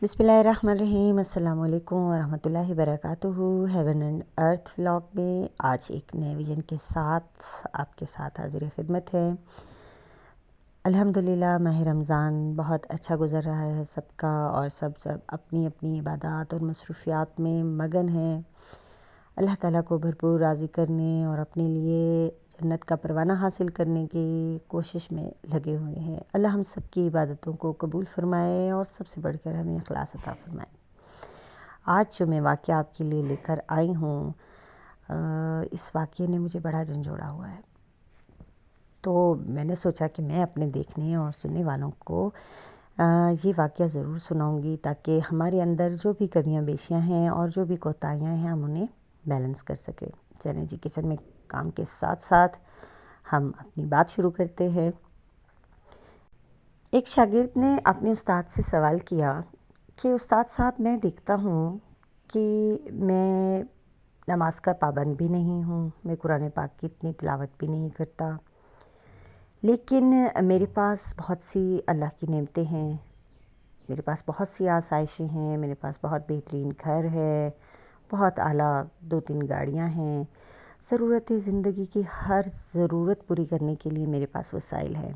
बिस्मिल्लाहिर्रहमानिर्रहीम। अस्सलाम वालेकुम वरहमतुल्लाहि वबरकातुहू। हेवन एंड अर्थ व्लॉग में आज एक नए विजन के साथ आपके साथ हाजिर खिदमत है। अल्हम्दुलिल्लाह माह रमज़ान बहुत अच्छा गुज़र रहा है सबका, और सब अपनी अपनी इबादत और मसरूफ़ियात में मगन हैं। अल्लाह ताला को भरपूर राज़ी करने और अपने लिए जन्नत का परवाना हासिल करने की कोशिश में लगे हुए हैं। अल्लाह हम सब की इबादतों को कबूल फ़रमाए और सबसे बढ़कर हमें इखलास अता फ़रमाए। आज जो मैं वाक़या आपके लिए लेकर आई हूँ, इस वाक़ये ने मुझे बड़ा झंझोड़ा हुआ है। तो मैंने सोचा कि मैं अपने देखने और सुनने वालों को ये वाक़या ज़रूर सुनाऊँगी, ताकि हमारे अंदर जो भी कमियाँ बेशियाँ हैं और जो भी कोताहियाँ हैं हम उन्हें बैलेंस कर सकें। चलें जी, किचन में काम के साथ साथ हम अपनी बात शुरू करते हैं। एक शागिर्द ने अपने उस्ताद से सवाल किया कि उस्ताद साहब, मैं देखता हूँ कि मैं नमाज का पाबंद भी नहीं हूँ, मैं कुरान पाक की इतनी तिलावत भी नहीं करता, लेकिन मेरे पास बहुत सी अल्लाह की नेमतें हैं, मेरे पास बहुत सी आसाइशें हैं, मेरे पास बहुत बेहतरीन घर है, बहुत आला 2-3 गाड़ियाँ हैं, ज़रूरत ज़िंदगी की हर ज़रूरत पूरी करने के लिए मेरे पास वसाइल हैं।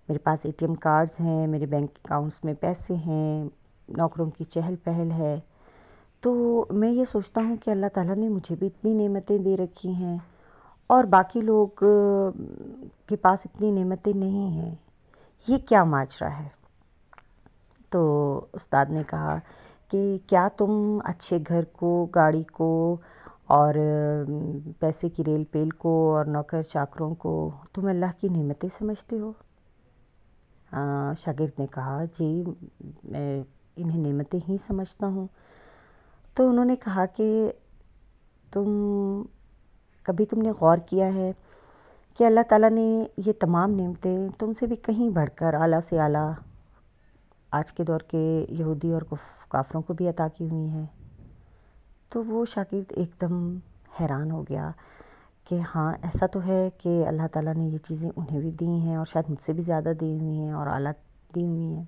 मेरे पास ATM कार्ड्स हैं, मेरे बैंक अकाउंट्स में पैसे हैं, नौकरों की चहल पहल है। तो मैं ये सोचता हूँ कि अल्लाह ताला ने मुझे भी इतनी नेमतें दे रखी हैं और बाकी लोग के पास इतनी नेमतें नहीं हैं, ये क्या माजरा है? तो उस्ताद ने कहा कि क्या तुम अच्छे घर को, गाड़ी को और पैसे की रेल पेल को और नौकर चाकरों को तुम अल्लाह की नेमतें समझते हो? शागिर्द ने कहा, जी मैं इन्हें नेमतें ही समझता हूँ। तो उन्होंने कहा कि कभी तुमने गौर किया है कि अल्लाह ताला ने ये तमाम नेमतें तुमसे भी कहीं बढ़कर आला से आला आज के दौर के यहूदी और काफ़रों को भी अता की हुई हैं? तो वो शागिर्द एकदम हैरान हो गया कि हाँ, ऐसा तो है कि अल्लाह ताला ने ये चीज़ें उन्हें भी दी हैं और शायद मुझसे भी ज़्यादा दी हुई हैं और आला दी हुई हैं।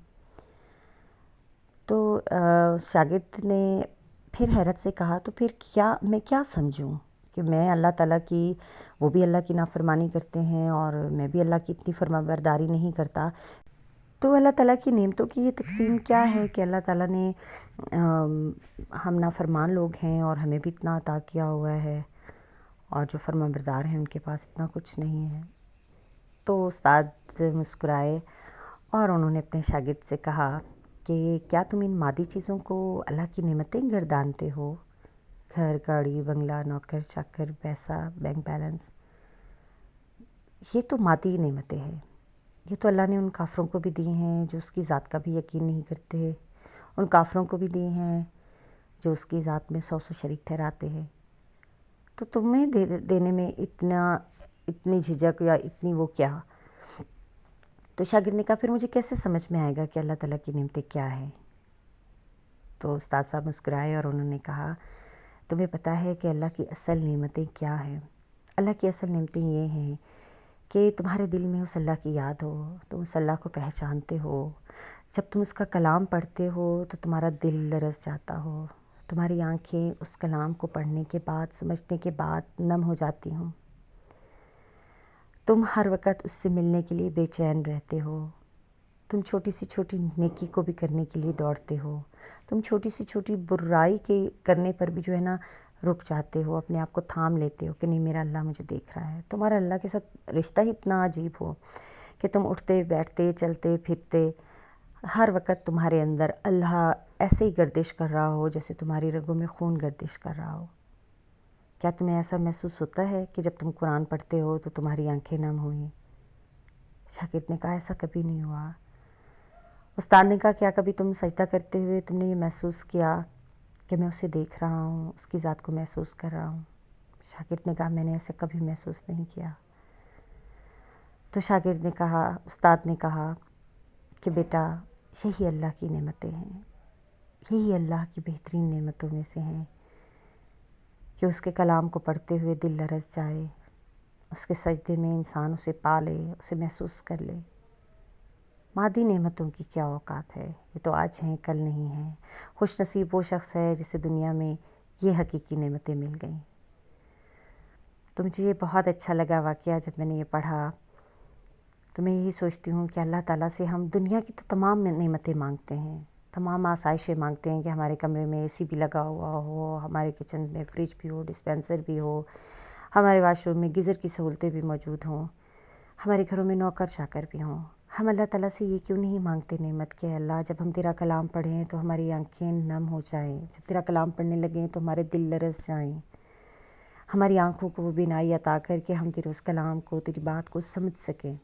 तो शागिर्द ने फिर हैरत से कहा, तो फिर मैं क्या समझूं कि मैं अल्लाह ताला की, वो भी अल्लाह की नाफरमानी करते हैं और मैं भी अल्लाह की इतनी फरमाबरदारी नहीं करता। तो अल्लाह ताला की नेमतों की ये तक़सीम क्या है कि अल्लाह ताला ने हम नाफरमान लोग हैं और हमें भी इतना अता किया हुआ है, और जो फरमाबरदार हैं उनके पास इतना कुछ नहीं है। तो उस्ताद मुस्कुराए और उन्होंने अपने शागिर्द से कहा कि क्या तुम इन मादी चीज़ों को अल्लाह की नेमतें गर्दानते हो? घर, गाड़ी, बंगला, नौकर चाकर, पैसा, बैंक बैलेंस, ये तो मादी नेमतें हैं। ये तो अल्लाह ने उन काफ़रों को भी दी हैं जो उसकी ज़ात का भी यकीन नहीं करते, उन काफ़रों को भी दी हैं जो उसकी ज़ात में 100 शरीक ठहराते हैं। तो तुम्हें देने में इतनी झिझक या इतनी वो क्या? तो शागिर्द ने कहा, फिर मुझे कैसे समझ में आएगा कि अल्लाह ताला की नेमतें क्या हैं? तो उस्ताद साहब मुस्कुराए और उन्होंने कहा, तुम्हें पता है कि अल्लाह की असल नेमतें क्या हैं? अल्लाह की असल नेमतें ये हैं कि तुम्हारे दिल में उस अल्लाह की याद हो, तुम उस अल्लाह को पहचानते हो। जब तुम उसका कलाम पढ़ते हो तो तुम्हारा दिल लरज़ जाता हो, तुम्हारी आँखें उस कलाम को पढ़ने के बाद, समझने के बाद नम हो जाती हों। तुम हर वक़्त उससे मिलने के लिए बेचैन रहते हो। तुम छोटी सी छोटी नेकी को भी करने के लिए दौड़ते हो। तुम छोटी सी छोटी बुराई के करने पर भी जो है ना, रुक जाते हो, अपने आप को थाम लेते हो कि नहीं, मेरा अल्लाह मुझे देख रहा है। तुम्हारा अल्लाह के साथ रिश्ता ही इतना अजीब हो कि तुम उठते बैठते चलते फिरते हर वक़्त तुम्हारे अंदर अल्लाह ऐसे ही गर्दिश कर रहा हो जैसे तुम्हारी रगों में खून गर्दिश कर रहा हो। क्या तुम्हें ऐसा महसूस होता है कि जब तुम कुरान पढ़ते हो तो तुम्हारी आंखें नम हुई? शागिर्द ने कहा, ऐसा कभी नहीं हुआ। उस्ताद ने कहा, क्या कभी तुम सजदा करते हुए तुमने ये महसूस किया कि मैं उसे देख रहा हूँ, उसकी ज़ात को महसूस कर रहा हूँ? शागिर्द ने कहा, मैंने ऐसा कभी महसूस नहीं किया। तो शागिर्द ने कहा, उस्ताद ने कहा कि बेटा, यही अल्लाह की नेमतें हैं, यही अल्लाह की बेहतरीन नेमतों में से हैं कि उसके कलाम को पढ़ते हुए दिल लरज़ जाए, उसके सजदे में इंसान उसे पा ले, उसे महसूस कर ले। مادی نعمتوں کی کیا اوقات ہے، یہ تو آج ہیں کل نہیں ہیں۔ خوش نصیب وہ شخص ہے جسے دنیا میں یہ حقیقی نعمتیں مل گئیں۔ تو مجھے یہ بہت اچھا لگا واقعہ جب میں نے یہ پڑھا، تو میں یہی سوچتی ہوں کہ اللہ تعالیٰ سے ہم دنیا کی تو تمام نعمتیں مانگتے ہیں، تمام آسائشیں مانگتے ہیں کہ ہمارے کمرے میں اے سی بھی لگا ہوا ہو، ہمارے کچن میں فریج بھی ہو، ڈسپینسر بھی ہو، ہمارے واش روم میں گیزر کی سہولتیں بھی موجود ہوں، ہمارے گھروں میں نوکر چاکر بھی ہوں۔ ہم اللہ تعالیٰ سے یہ کیوں نہیں مانگتے نعمت کہ اللہ جب ہم تیرا کلام پڑھیں تو ہماری آنکھیں نم ہو جائیں، جب تیرا کلام پڑھنے لگیں تو ہمارے دل لرز جائیں، ہماری آنکھوں کو وہ بینائی عطا کر کے ہم تیرے اس کلام کو، تیری بات کو سمجھ سکیں۔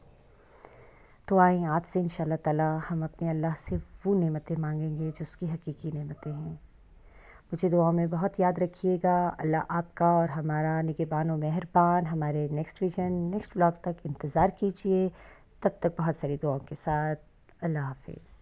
تو آئیں آج سے انشاءاللہ تعالیٰ ہم اپنے اللہ سے وہ نعمتیں مانگیں گے جو اس کی حقیقی نعمتیں ہیں۔ مجھے دعاؤں میں بہت یاد رکھیے گا۔ اللہ آپ کا اور ہمارا نگہبان و مہربان۔ ہمارے نیکسٹ ویژن، نیکسٹ ولاگ تک انتظار کیجیے۔ تب تک بہت ساری دعاؤں کے ساتھ اللہ حافظ۔